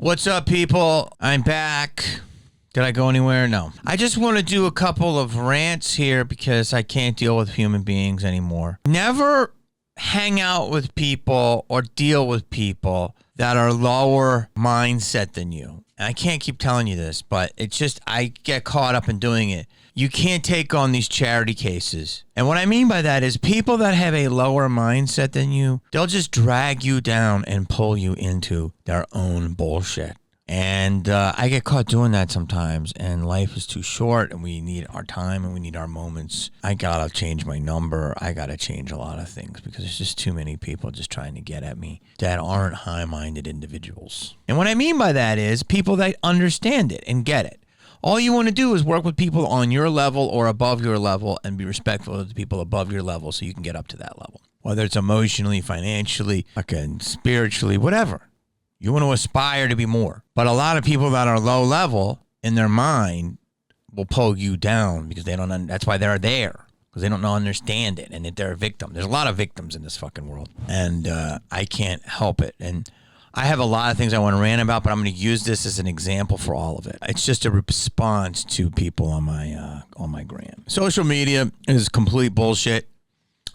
What's up, people? I'm back. Did I go anywhere? No. I just want to do a couple of rants here because I can't deal with human beings anymore. Never hang out with people or deal with people that are lower mindset than you. And I can't keep telling you this, but it's just I get caught up in doing it. You can't take on these charity cases. And what I mean by that is people that have a lower mindset than you, they'll just drag you down and pull you into their own bullshit. And I get caught doing that sometimes, and life is too short, and we need our time, and we need our moments. I gotta change my number. I gotta change a lot of things because there's just too many people just trying to get at me that aren't high-minded individuals. And what I mean by that is people that understand it and get it. All you want to do is work with people on your level or above your level and be respectful of the people above your level so you can get up to that level. Whether it's emotionally, financially, fucking spiritually, whatever. You want to aspire to be more. But a lot of people that are low level in their mind will pull you down because they don't. That's why they're there, because they don't understand it, and that they're a victim. There's a lot of victims in this fucking world, and I can't help it. And I have a lot of things I want to rant about, but I'm going to use this as an example for all of it. It's just a response to people on my gram. Social media is complete bullshit.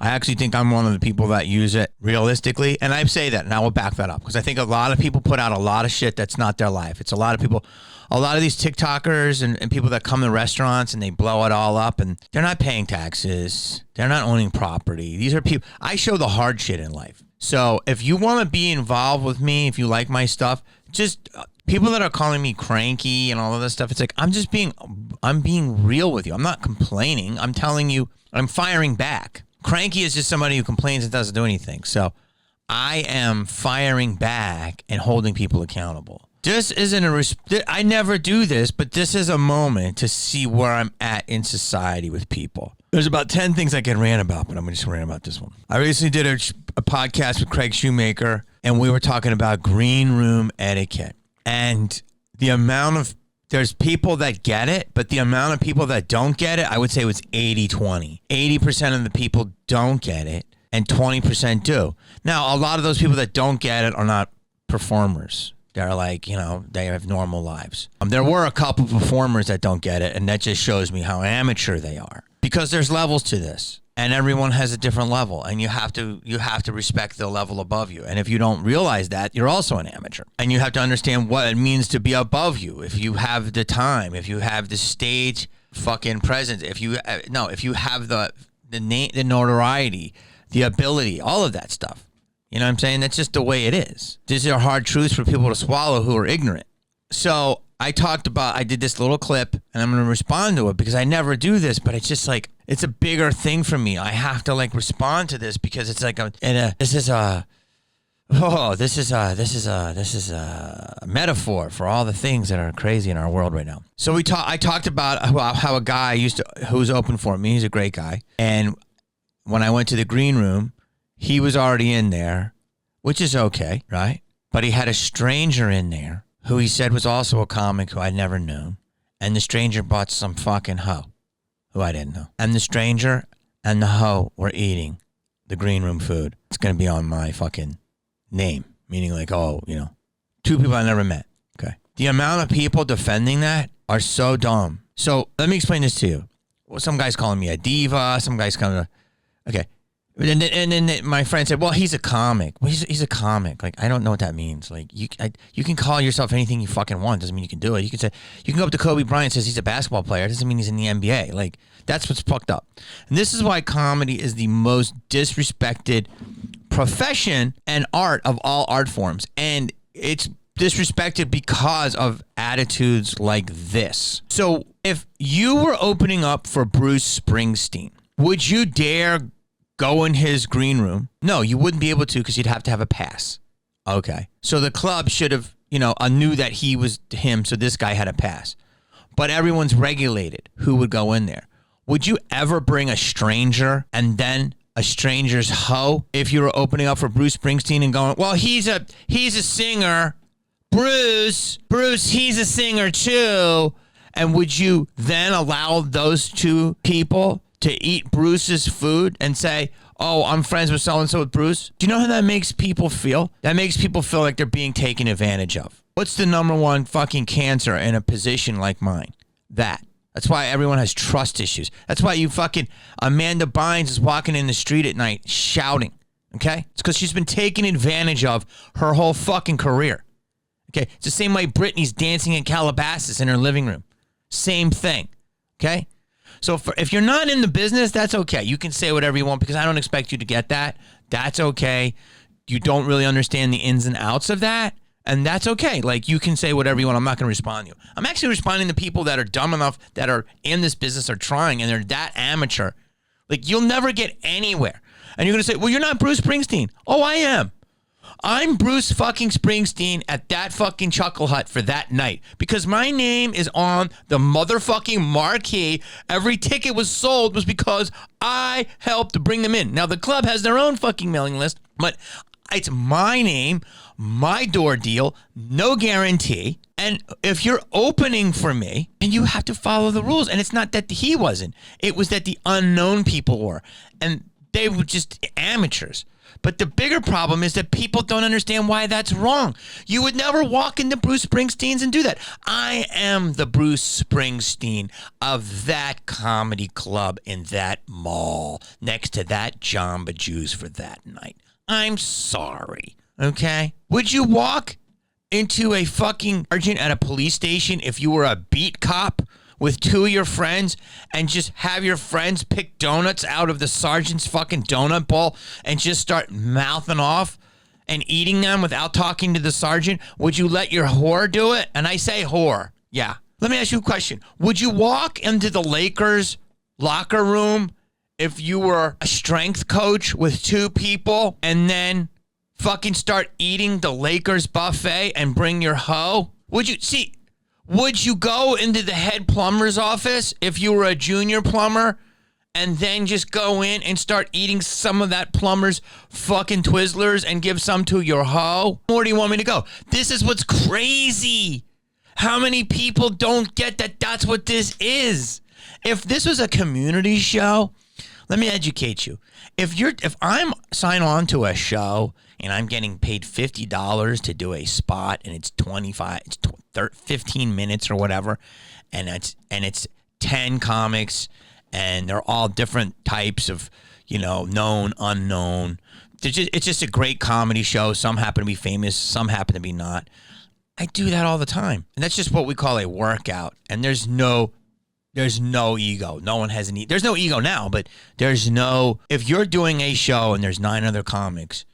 I actually think I'm one of the people that use it realistically, and I say that, and I will back that up, because I think a lot of people put out a lot of shit that's not their life. It's a lot of people, a lot of these TikTokers and people that come to restaurants and they blow it all up, and they're not paying taxes. They're not owning property. These are people, I show the hard shit in life. So if you want to be involved with me, if you like my stuff, just people that are calling me cranky and all of this stuff, it's like, I'm being real with you. I'm not complaining. I'm telling you, I'm firing back. Cranky is just somebody who complains and doesn't do anything. So I am firing back and holding people accountable. This isn't I never do this, but this is a moment to see where I'm at in society with people. There's about 10 things I can rant about, but I'm just going to rant about this one. I recently did a podcast with Craig Shoemaker, and we were talking about green room etiquette. And the amount of, there's people that get it, but the amount of people that don't get it, I would say it was 80-20. 80% of the people don't get it, and 20% do. Now, a lot of those people that don't get it are not performers. They're like, they have normal lives. There were a couple performers that don't get it, and that just shows me how amateur they are. Because there's levels to this, and everyone has a different level, and you have to respect the level above you. And if you don't realize that, you're also an amateur. And you have to understand what it means to be above you. If you have the time, if you have the stage fucking presence, if you have the notoriety, the ability, all of that stuff. You know what I'm saying? That's just the way it is. These are hard truths for people to swallow who are ignorant. So I did this little clip, and I'm going to respond to it because I never do this, but it's just like, it's a bigger thing for me. I have to respond to this because it's like this is a metaphor for all the things that are crazy in our world right now. So I talked about how a guy who's open for me, he's a great guy. And when I went to the green room, he was already in there, which is okay, right? But he had a stranger in there who he said was also a comic who I'd never known. And the stranger bought some fucking hoe who I didn't know. And the stranger and the hoe were eating the green room food. It's going to be on my fucking name, meaning two people I never met. Okay. The amount of people defending that are so dumb. So let me explain this to you. Well, some guy's calling me a diva. Some guy's okay. And then my friend said, well, he's a comic. Well, he's a comic. I don't know what that means. You can call yourself anything you fucking want. Doesn't mean you can do it. You can go up to Kobe Bryant and says he's a basketball player. It doesn't mean he's in the NBA. That's what's fucked up. And this is why comedy is the most disrespected profession and art of all art forms. And it's disrespected because of attitudes like this. So if you were opening up for Bruce Springsteen, would you dare go in his green room? No, you wouldn't be able to because you'd have to have a pass. Okay. So the club should have, knew that he was him, so this guy had a pass. But everyone's regulated who would go in there. Would you ever bring a stranger and then a stranger's hoe if you were opening up for Bruce Springsteen and going, well, he's a singer. Bruce, he's a singer too. And would you then allow those two people to eat Bruce's food and say, oh, I'm friends with so-and-so with Bruce? Do you know how that makes people feel? That makes people feel like they're being taken advantage of. What's the number one fucking cancer in a position like mine? That's why everyone has trust issues. That's why you fucking Amanda Bynes is walking in the street at night shouting. Okay? It's because she's been taken advantage of her whole fucking career. Okay? It's the same way Britney's dancing in Calabasas in her living room. Same thing. Okay? So if you're not in the business, that's okay. You can say whatever you want because I don't expect you to get that. That's okay. You don't really understand the ins and outs of that. And that's okay. Like, you can say whatever you want. I'm not going to respond to you. I'm actually responding to people that are dumb enough, that are in this business, are trying, and they're that amateur. Like, you'll never get anywhere. And you're going to say, well, you're not Bruce Springsteen. Oh, I am. I'm Bruce fucking Springsteen at that fucking Chuckle Hut for that night. Because my name is on the motherfucking marquee. Every ticket was sold was because I helped to bring them in. Now, the club has their own fucking mailing list, but it's my name, my door deal, no guarantee. And if you're opening for me, and you have to follow the rules. And it's not that he wasn't. It was that the unknown people were. And they were just amateurs. But the bigger problem is that people don't understand why that's wrong. You would never walk into Bruce Springsteen's and do that. I am the Bruce Springsteen of that comedy club in that mall next to that Jamba Juice for that night. I'm sorry, okay? Would you walk into a fucking sergeant at a police station if you were a beat cop with two of your friends and just have your friends pick donuts out of the sergeant's fucking donut bowl and just start mouthing off and eating them without talking to the sergeant? Would you let your whore do it? And I say whore, yeah. Let me ask you a question. Would you walk into the Lakers locker room if you were a strength coach with two people and then fucking start eating the Lakers buffet and bring your hoe? Would you go into the head plumber's office if you were a junior plumber and then just go in and start eating some of that plumber's fucking Twizzlers and give some to your hoe? Where do you want me to go? This is what's crazy. How many people don't get that that's what this is? If this was a community show, let me educate you. If I'm signed on to a show and I'm getting paid $50 to do a spot and it's 15 minutes or whatever, and it's 10 comics and they're all different types of, known, unknown. It's just a great comedy show. Some happen to be famous, some happen to be not. I do that all the time. And that's just what we call a workout. And there's no ego. No one has any. There's no ego now, but if you're doing a show and there's 9 other comics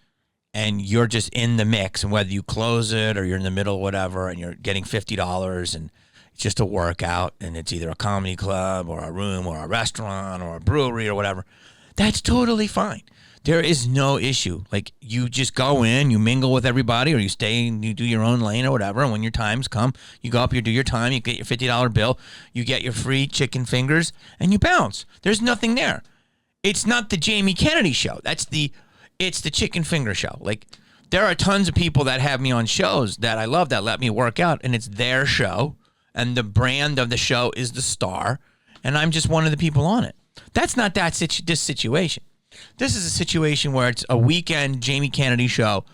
and you're just in the mix, and whether you close it or you're in the middle or whatever, and you're getting $50 and it's just a workout, and it's either a comedy club or a room or a restaurant or a brewery or whatever, that's totally fine. There is no issue. Like, you just go in, you mingle with everybody, or you stay and you do your own lane or whatever. And when your times come, you go up, you do your time, you get your $50 bill, you get your free chicken fingers, and you bounce. There's nothing there. It's not the Jamie Kennedy show. It's the chicken finger show. Like, there are tons of people that have me on shows that I love that let me work out, and it's their show, and the brand of the show is the star, and I'm just one of the people on it. That's not this situation. This is a situation where it's a weekend Jamie Kennedy show.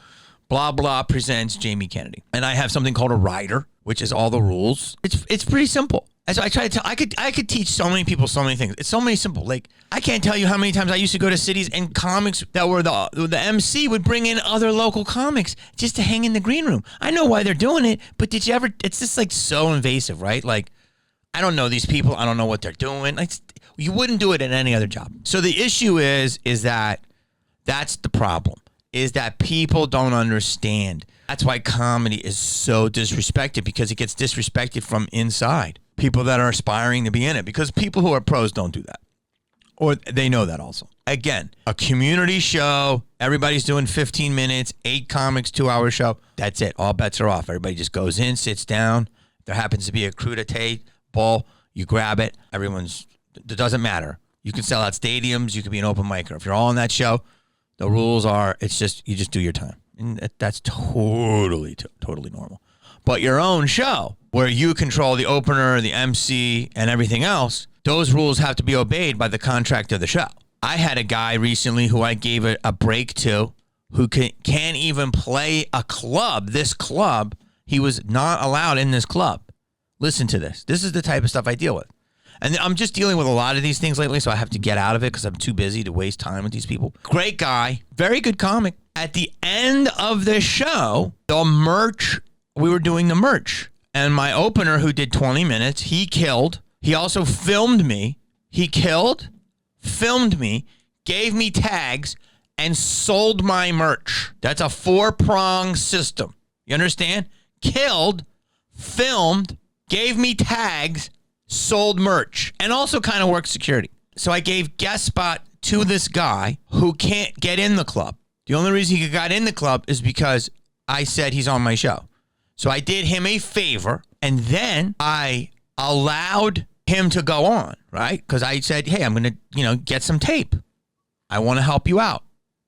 Blah, blah presents Jamie Kennedy. And I have something called a rider, which is all the rules. It's pretty simple. As I try to tell, I could teach so many people so many things. It's so many simple. Like, I can't tell you how many times I used to go to cities and comics that were the MC would bring in other local comics just to hang in the green room. I know why they're doing it, but did you ever? It's just like so invasive, right? Like, I don't know these people. I don't know what they're doing. Like, you wouldn't do it in any other job. So the issue is that that's the problem, is that people don't understand. That's why comedy is so disrespected, because it gets disrespected from inside. People that are aspiring to be in it, because people who are pros don't do that. Or they know that also. Again, a community show, everybody's doing 15 minutes, 8 comics, 2-hour show. That's it. All bets are off. Everybody just goes in, sits down. There happens to be a crudité ball. You grab it. It doesn't matter. You can sell out stadiums. You can be an open micer. If you're all on that show, the rules are, you just do your time. And that's totally normal. But your own show, where you control the opener, the MC, and everything else, those rules have to be obeyed by the contract of the show. I had a guy recently who I gave a break to, who can't even play this club, He was not allowed in this club. Listen to this. This is the type of stuff I deal with. And I'm just dealing with a lot of these things lately, so I have to get out of it because I'm too busy to waste time with these people. Great guy. Very good comic. At the end of the show, the merch, we were doing the merch. And my opener, who did 20 minutes, he killed. He also filmed me. He killed, filmed me, gave me tags, and sold my merch. That's a 4-prong system. You understand? Killed, filmed, gave me tags, sold merch, and also kind of worked security. So I gave guest spot to this guy who can't get in the club. The only reason he got in the club is because I said he's on my show. So I did him a favor, and then I allowed him to go on, right? Because I said, hey, I'm going to, get some tape. I want to help you out.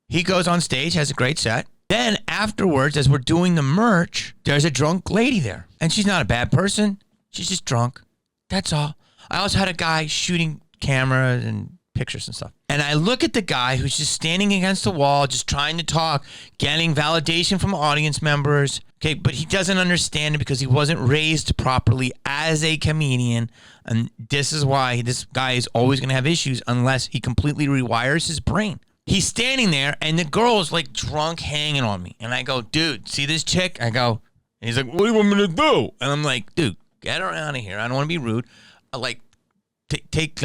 He goes on stage, has a great set. Then afterwards, as we're doing the merch, there's a drunk lady there. And she's not a bad person. She's just drunk. That's all. I also had a guy shooting cameras and pictures and stuff. And I look at the guy who's just standing against the wall, just trying to talk, getting validation from audience members. Okay, but he doesn't understand it because he wasn't raised properly as a comedian. And this is why this guy is always going to have issues unless he completely rewires his brain. He's standing there, and the girl is like drunk hanging on me. And I go, dude, see this chick? I go, and he's like, what do you want me to do? And I'm like, dude, get her out of here. I don't want to be rude. Let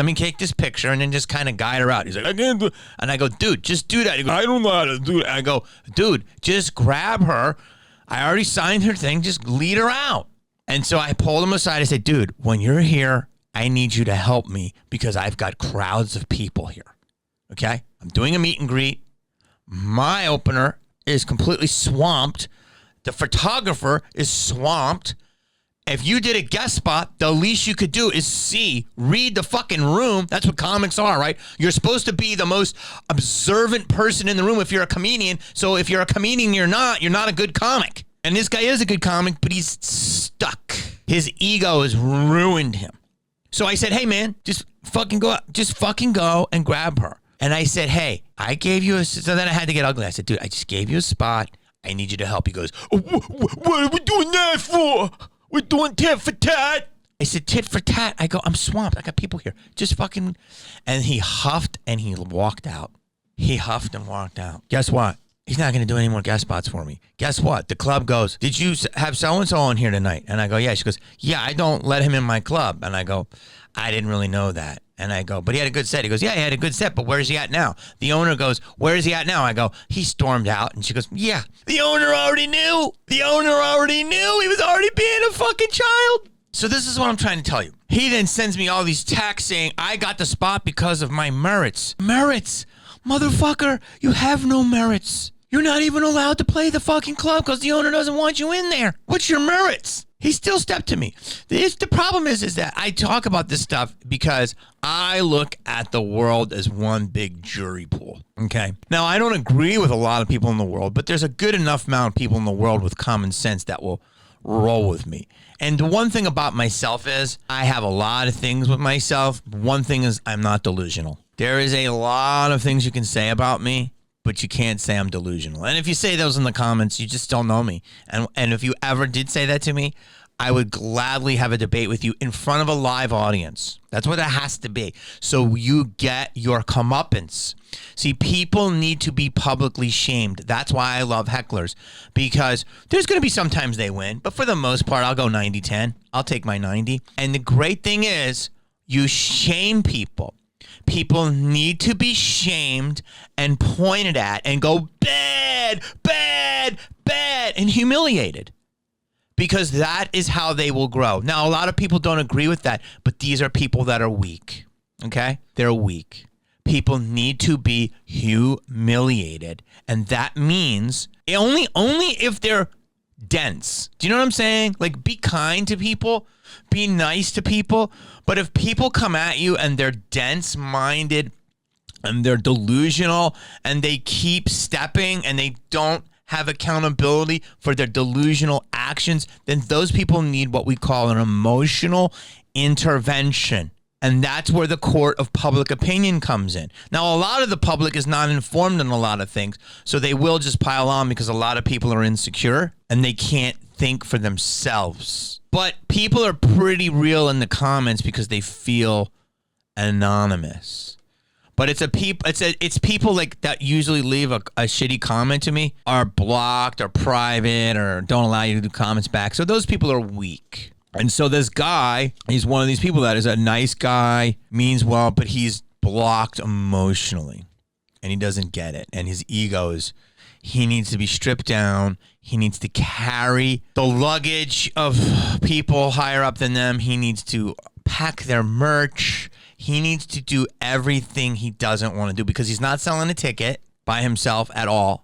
me take this picture and then just kind of guide her out. He's like, I can't do it. And I go, dude, just do that. He goes, I don't know how to do it. I go, dude, just grab her. I already signed her thing. Just lead her out. And so I pulled him aside. I said, dude, when you're here, I need you to help me because I've got crowds of people here. Okay? I'm doing a meet and greet. My opener is completely swamped. The photographer is swamped. If you did a guest spot, the least you could do is read the fucking room. That's what comics are, right? You're supposed to be the most observant person in the room if you're a comedian. So if you're a comedian, you're not a good comic. And this guy is a good comic, but he's stuck. His ego has ruined him. So I said, hey, man, just fucking go and grab her. And I said, hey, I gave you so then I had to get ugly. I said, dude, I just gave you a spot. I need you to help. He goes, oh, what are we doing that for? We're doing tit for tat. I said, tit for tat. I go, I'm swamped. I got people here. Just fucking. And he huffed and he walked out. He huffed and walked out. Guess what? He's not going to do any more guest spots for me. Guess what? The club goes, did you have so-and-so on here tonight? And I go, yeah. She goes, yeah, I don't let him in my club. And I go, I didn't really know that. And I go, but he had a good set. He goes, yeah, he had a good set, but where's he at now? The owner goes, where is he at now? I go, he stormed out. And she goes, yeah, the owner already knew. The owner already knew. He was already being a fucking child. So this is what I'm trying to tell you. He then sends me all these texts saying, I got the spot because of my merits. Merits? Motherfucker, you have no merits. You're not even allowed to play the fucking club because the owner doesn't want you in there. What's your merits? He still stepped to me. The problem is that I talk about this stuff because I look at the world as one big jury pool, okay? Now, I don't agree with a lot of people in the world, but there's a good enough amount of people in the world with common sense that will roll with me. And the one thing about myself is I have a lot of things with myself. One thing is I'm not delusional. There is a lot of things you can say about me, but you can't say I'm delusional. And if you say those in the comments, you just don't know me. And if you ever did say that to me, I would gladly have a debate with you in front of a live audience. That's what it has to be. So you get your comeuppance. See, people need to be publicly shamed. That's why I love hecklers, because there's going to be sometimes they win, but for the most part, I'll go 90-10. I'll take my 90. And the great thing is you shame people. People need to be shamed and pointed at and go bad, bad, bad, and humiliated. Because that is how they will grow. Now, a lot of people don't agree with that, but these are people that are weak, okay? They're weak. People need to be humiliated, and that means only if they're dense. Do you know what I'm saying? Like, be kind to people, be nice to people, but if people come at you and they're dense-minded and they're delusional and they keep stepping and they don't have accountability for their delusional actions, then those people need what we call an emotional intervention. And that's where the court of public opinion comes in. Now, a lot of the public is not informed on a lot of things, so they will just pile on because a lot of people are insecure and they can't think for themselves. But people are pretty real in the comments because they feel anonymous. But it's people like that usually leave a shitty comment to me are blocked or private or don't allow you to do comments back. So those people are weak. And so this guy, he's one of these people that is a nice guy, means well, but he's blocked emotionally and he doesn't get it. And his ego is, he needs to be stripped down. He needs to carry the luggage of people higher up than them. He needs to pack their merch. He needs to do everything he doesn't want to do because he's not selling a ticket by himself at all.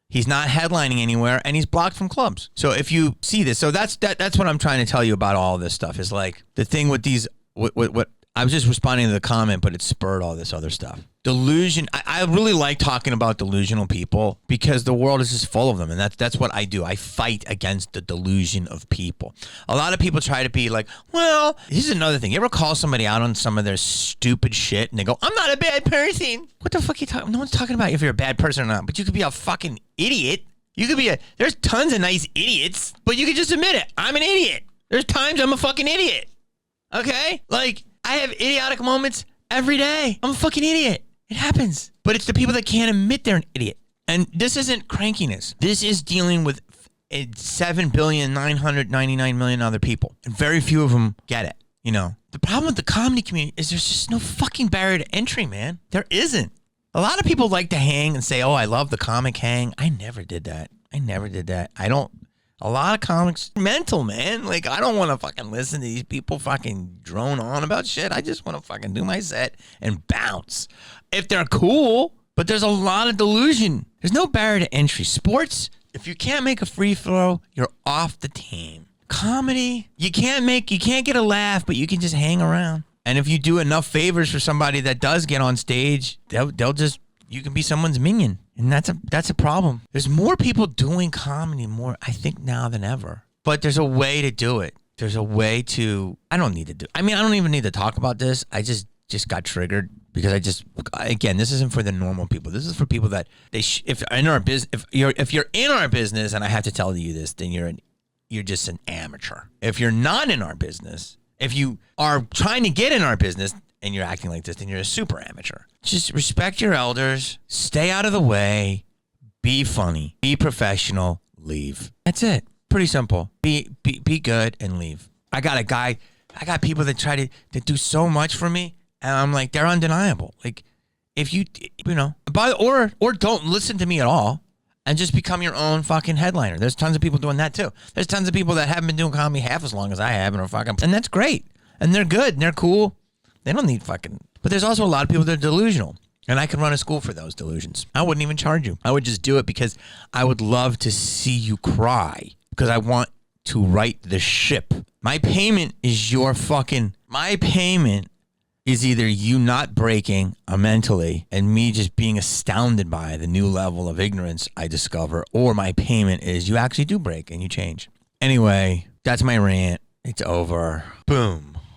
He's not headlining anywhere, and he's blocked from clubs. So if you see this, so that's what I'm trying to tell you about all this stuff is like the thing with these, what I was just responding to the comment, but it spurred all this other stuff. Delusion. I really like talking about delusional people because the world is just full of them. And that's what I do. I fight against the delusion of people. A lot of people try to be like, well, this is another thing. You ever call somebody out on some of their stupid shit and they go, I'm not a bad person. What the fuck are you talking? No one's talking about if you're a bad person or not, but you could be a fucking idiot. You could be there's tons of nice idiots, but you could just admit it. I'm an idiot. There's times I'm a fucking idiot. Okay? Like, I have idiotic moments every day. I'm a fucking idiot. It happens. But it's the people that can't admit they're an idiot. And this isn't crankiness. This is dealing with 7,999,000,000 other people. And very few of them get it. You know, the problem with the comedy community is there's just no fucking barrier to entry, man. There isn't. A lot of people like to hang and say, oh, I love the comic hang. I never did that. A lot of comics mental, man. Like, I don't want to fucking listen to these people fucking drone on about shit. I just want to fucking do my set and bounce. If they're cool, but there's a lot of delusion. There's no barrier to entry. Sports, if you can't make a free throw, you're off the team. Comedy, you can't get a laugh, but you can just hang around. And if you do enough favors for somebody that does get on stage, you can be someone's minion. And that's a problem. There's more people doing comedy I think now than ever. But there's a way to do it. There's a way to, I don't even need to talk about this. I just got triggered because again, this isn't for the normal people. This is for people that if you're in our business and I have to tell you this, then you're just an amateur. If you're not in our business, if you are trying to get in our business, and you're acting like this, then you're a super amateur. Just respect your elders, stay out of the way, be funny, be professional, leave. That's it. Pretty simple. Be good and leave. I got people that try to do so much for me, and I'm like, they're undeniable. Like, if you know, or don't listen to me at all and just become your own fucking headliner. There's tons of people doing that too. There's tons of people that haven't been doing comedy half as long as I have and that's great. And they're good and they're cool. They don't need fucking... But there's also a lot of people that are delusional. And I could run a school for those delusions. I wouldn't even charge you. I would just do it because I would love to see you cry. Because I want to right the ship. My payment is either you not breaking mentally and me just being astounded by the new level of ignorance I discover. Or my payment is you actually do break and you change. Anyway, that's my rant. It's over. Boom.